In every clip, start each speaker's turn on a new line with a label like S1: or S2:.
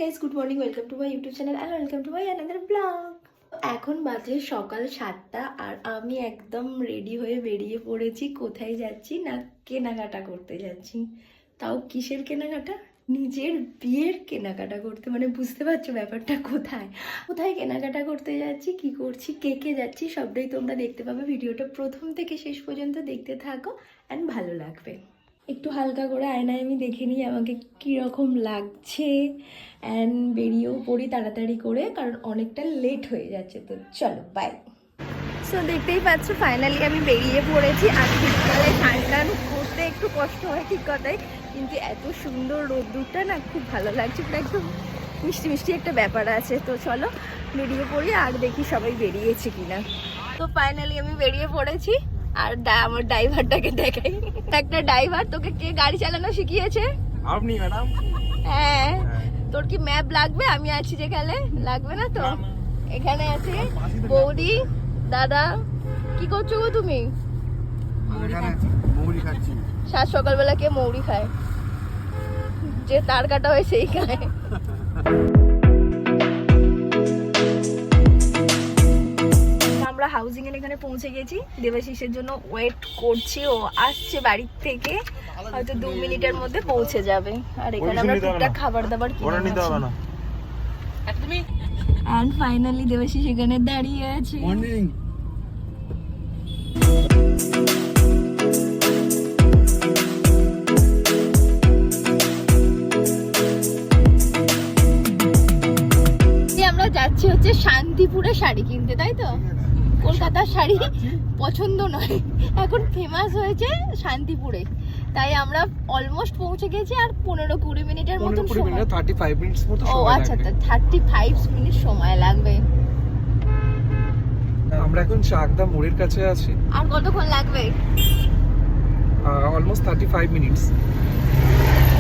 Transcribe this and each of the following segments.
S1: Guys, good morning, welcome to my YouTube channel and welcome to my another blog. এখন বাজে সকাল 7টা আর আমি একদম রেডি হয়ে বেরিয়ে পড়েছি। কোথায় যাচ্ছি না, কেনাকাটা করতে যাচ্ছি। তাও কিসের কেনাকাটা? নিজের বিয়ের কেনাকাটা করতে। মানে বুঝতে পারছো ব্যাপারটা? কোথায় কোথায় কেনাকাটা করতে যাচ্ছি, কি করছি, কে কে যাচ্ছি, সবটাই তোমরা দেখতে পাবে। ভিডিওটা প্রথম থেকে শেষ পর্যন্ত দেখতে থাকো অ্যান্ড ভালো লাগবে। একটু হালকা করে আয়নায় আমি দেখে নিই আমাকে কীরকম লাগছে অ্যান্ড বেরিয়েও পড়ি তাড়াতাড়ি করে, কারণ অনেকটা লেট হয়ে যাচ্ছে। তো চলো, বাই। সো দেখতেই পাচ্ছ ফাইনালি আমি বেরিয়ে পড়েছি। আর শীতকালে স্নান করতে একটু কষ্ট হয় ঠিক কথাই, কিন্তু এত সুন্দর রোদ্দুরটা না, খুব ভালো লাগছে। পুরো একদম মিষ্টি মিষ্টি একটা ব্যাপার আছে। তো চলো বেরিয়ে পড়ি আর দেখি সবাই বেরিয়েছে কিনা। তো ফাইনালি আমি বেরিয়ে পড়েছি। আর আমার ড্রাইভারটাকে দেখাই। একটা ড্রাইভার, তোকে কে গাড়ি চালানো শিখিয়েছে?
S2: আপনি ম্যাডাম।
S1: হ্যাঁ, তোর কি ম্যাপ লাগবে? আমি আছি যেখানে, লাগবে না তো? এখানে আছে বৌদি, দাদা। কি করছো গো তুমি?
S2: মৌরি খাচ্ছি।
S1: সাত সকালবেলা কে মৌরি খায়? যে তার কাটা হয় সেই খায়। আমরা হাউজিং এর এখানে পৌঁছে গেছি। দেবাশিসের জন্য ওয়েট করছি, ও আসছে বাড়ির থেকে, হয়তো 2 মিনিটের মধ্যে পৌঁছে যাবে। আর এখানে আমরা টুকটাক খাবার দাবার কিনে নিতে হবে না। এন্ড ফাইনালি দেবাশিস এখানে দাঁড়িয়ে আছে।
S2: মর্নিং।
S1: আমরা যাচ্ছি হচ্ছে শান্তিপুরে শাড়ি কিনতে, তাই তো? কলকাতার শাড়ি পছন্দ নয়, এখন ফেমাস হয়েছে শান্তিপুরে। তাই আমরা অলমোস্ট পৌঁছে গেছি। আর 15-20 মিনিটের মতো সময়।
S2: 35 মিনিটস মতো
S1: ও
S2: সময়
S1: আচ্ছা,
S2: লাগবে।
S1: 35 মিনিট সময় লাগবে।
S2: আমরা এখন চাকদা মোড়ের কাছে আছি।
S1: আর কতক্ষণ লাগবে?
S2: Almost 35 minutes.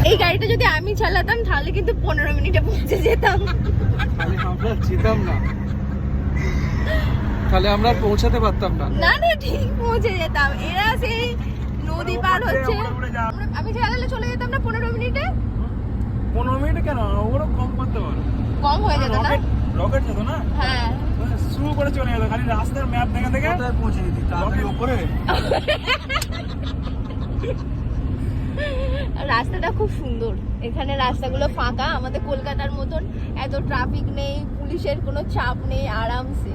S1: এই গাড়িটা যদি আমি চালাতাম তাহলে কিন্তু 15 মিনিটে পৌঁছে যেতাম।
S2: তাহলে আমরা যেতাম না, তাহলে আমরা পৌঁছাতে পারতাম না।
S1: না না, ঠিক পৌঁছে যেতাম। এরা সেই নদী পার হচ্ছে, আমি চালালে চলে যেতাম না 15 মিনিটে।
S2: 15 মিনিট কেন, ওরও কম করতে পারো।
S1: কম হয়ে যেত না?
S2: রকেট যেত না?
S1: হ্যাঁ,
S2: শুরু করে চলে যেত, খালি রাস্তার ম্যাপ দেখে দেখে কোথায় পৌঁছে যেতি, তাড়াতাড়ি উপরে।
S1: রাস্তাটা খুব সুন্দর। এখানে রাস্তাগুলো ফাঁকা, আমাদের কলকাতার মতন এত ট্রাফিক নেই, পুলিশের কোনো চাপ নেই, আরামসে।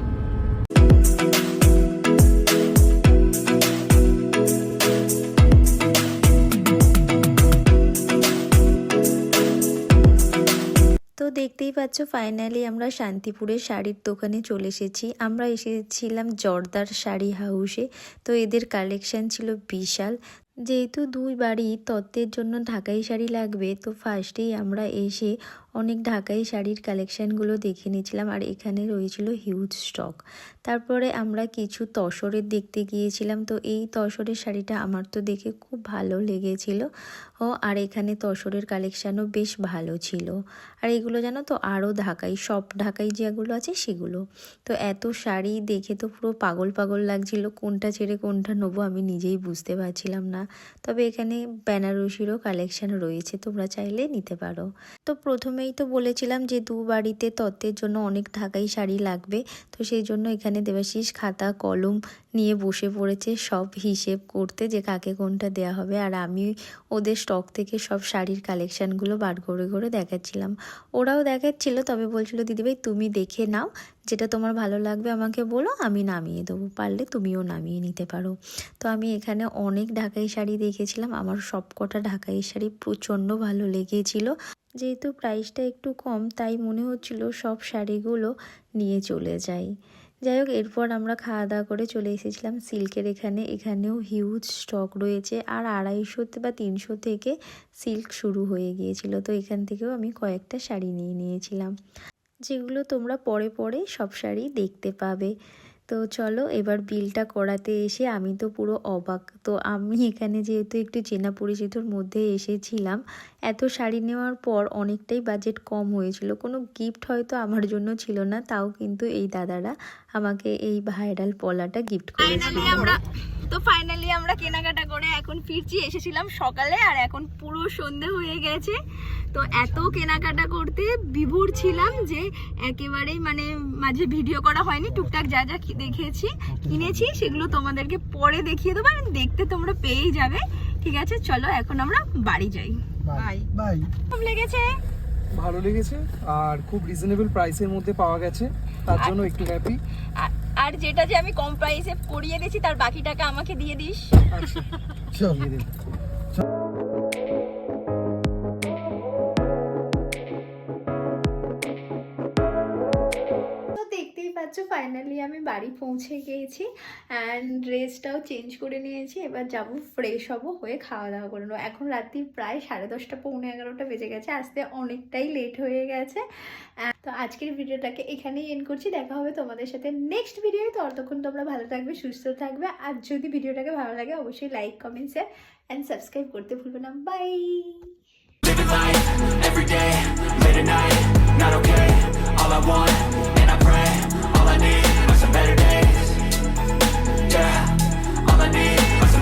S1: তো দেখতেই পাচ্ছ ফাইনালি আমরা শান্তিপুরের শাড়ির দোকানে চলে এসেছি। আমরা এসেছিলাম জর্দার শাড়ি হাউসে। তো এদের কালেকশন ছিল বিশাল। যেহেতু দুই বাড়ি তত্ত্বের জন্য ঢাকাই শাড়ি লাগবে, তো ফার্স্টেই আমরা এসে অনেক ঢাকাই শাড়ির কালেকশানগুলো দেখে নিয়েছিলাম। আর এখানে রয়েছিল হিউজ স্টক। তারপরে আমরা কিছু তসরের দেখতে গিয়েছিলাম। তো এই তসরের শাড়িটা আমার তো দেখে খুব ভালো লেগেছিল। আর এখানে তসরের কালেকশানও বেশ ভালো ছিল। আর এগুলো জানো তো আরও ঢাকাই, সব ঢাকাই যেগুলো আছে সেগুলো। তো এত শাড়ি দেখে তো পুরো পাগল পাগল লাগছিল, কোনটা ছেড়ে কোনটা নেবো আমি নিজেই বুঝতে পারছিলাম না। তবে এখানে বেনারসিরও কালেকশান রয়েছে, তোমরা চাইলে নিতে পারো। তো প্রথমেই তো বলেছিলাম যে দু বাড়িতে তত্ত্বের জন্য অনেক ঢাকাই শাড়ি লাগবে। তো সেই জন্য এখানে দেবাশিস খাতা কলম নিয়ে বসে পড়েছে সব হিসেব করতে, যে কাকে কোনটা দেওয়া হবে। আর আমি ওদের স্টক থেকে সব শাড়ির কালেকশানগুলো বার করে করে দেখাচ্ছিলাম। ওরাও দেখাচ্ছিল, তবে বলছিল দিদিভাই তুমি দেখে নাও, যেটা তোমার ভালো লাগবে আমাকে বলো, আমি নামিয়ে দেবো, পারলে তুমিও নামিয়ে নিতে পারো। তো আমি এখানে অনেক ঢাকাই শাড়ি দেখেছিলাম। আমার সব কটা ঢাকাই শাড়ি প্রচণ্ড ভালো লেগেছিল। যেহেতু প্রাইসটা একটু কম, তাই মনে হচ্ছিল সব শাড়িগুলো নিয়ে চলে যাই। যাই হোক, এরপর আমরা খাওয়া দাওয়া করে চলে এসেছিলাম সিল্কের এখানে। এখানেও হিউজ স্টক রয়েছে। আর 250 বা 300 থেকে সিল্ক শুরু হয়ে গিয়েছিল। তো এখান থেকেও আমি কয়েকটা শাড়ি নিয়ে নিয়েছিলাম, যেগুলো তোমরা পরে পরে সব শাড়ি দেখতে পাবে। তো চলো এবার বিলটা করাতে এসে আমি তো পুরো অবাক। তো আমি এখানে যেহেতু একটু চেনা পরিচিতর মধ্যে এসেছিলাম, এত শাড়ি নেওয়ার পর অনেকটাই বাজেট কম হয়েছিল। কোনো গিফট হয়তো আমার জন্য ছিল না, তাও কিন্তু এই দাদারা আমাকে এই ভাইরাল পলাটা গিফট করেছিল।
S3: তো ফাইনালি আমরা কেনাকাটা করে এখন ফিরছি, এসেছিলাম সকালে আর এখন পুরো সন্ধে হয়ে গেছে। তো এত কেনাকাটা করতে বিভোর ছিলাম যে একেবারেই মানে মাঝে ভিডিও করা হয়নি। টুকটাক যা যা দেখেছি কিনেছি সেগুলো তোমাদেরকে পরে দেখিয়ে দেবো, আর দেখতে তোমরা পেয়েই যাবে। ঠিক আছে, চলো এখন আমরা বাড়ি যাই।
S2: Bye bye.
S3: কেমন লেগেছে?
S2: ভালো লেগেছে আর খুব রিজনেবল প্রাইসের মধ্যে পাওয়া গেছে, তার জন্য একটু হ্যাপি।
S3: আর যেটা যে আমি কম প্রাইসে করিয়ে দিয়েছি তার বাকি টাকা আমাকে দিয়ে দিস।
S2: আচ্ছা চল।
S1: তো দেখতেই পাচ্ছ ফাইনালি আমি বাড়ি পৌঁছে গিয়েছি অ্যান্ড ড্রেসটাও চেঞ্জ করে নিয়েছি। এবার যাব ফ্রেশ হব, হয়ে খাওয়া দাওয়া করে নেবো। এখন রাত্রি প্রায় 10:30 পৌনে 11টা বেজে গেছে, আসতে অনেকটাই লেট হয়ে গেছে। তো আজকের ভিডিওটাকে এখানেই এন্ড করছি। দেখা হবে তোমাদের সাথে নেক্সট ভিডিও। তো ততক্ষণ তোমরা ভালো থাকবে, সুস্থ থাকবে। আর যদি ভিডিওটাকে ভালো লাগে অবশ্যই like, comment, share and subscribe করতে ভুলবে না। By.
S4: Living life, every day, late at night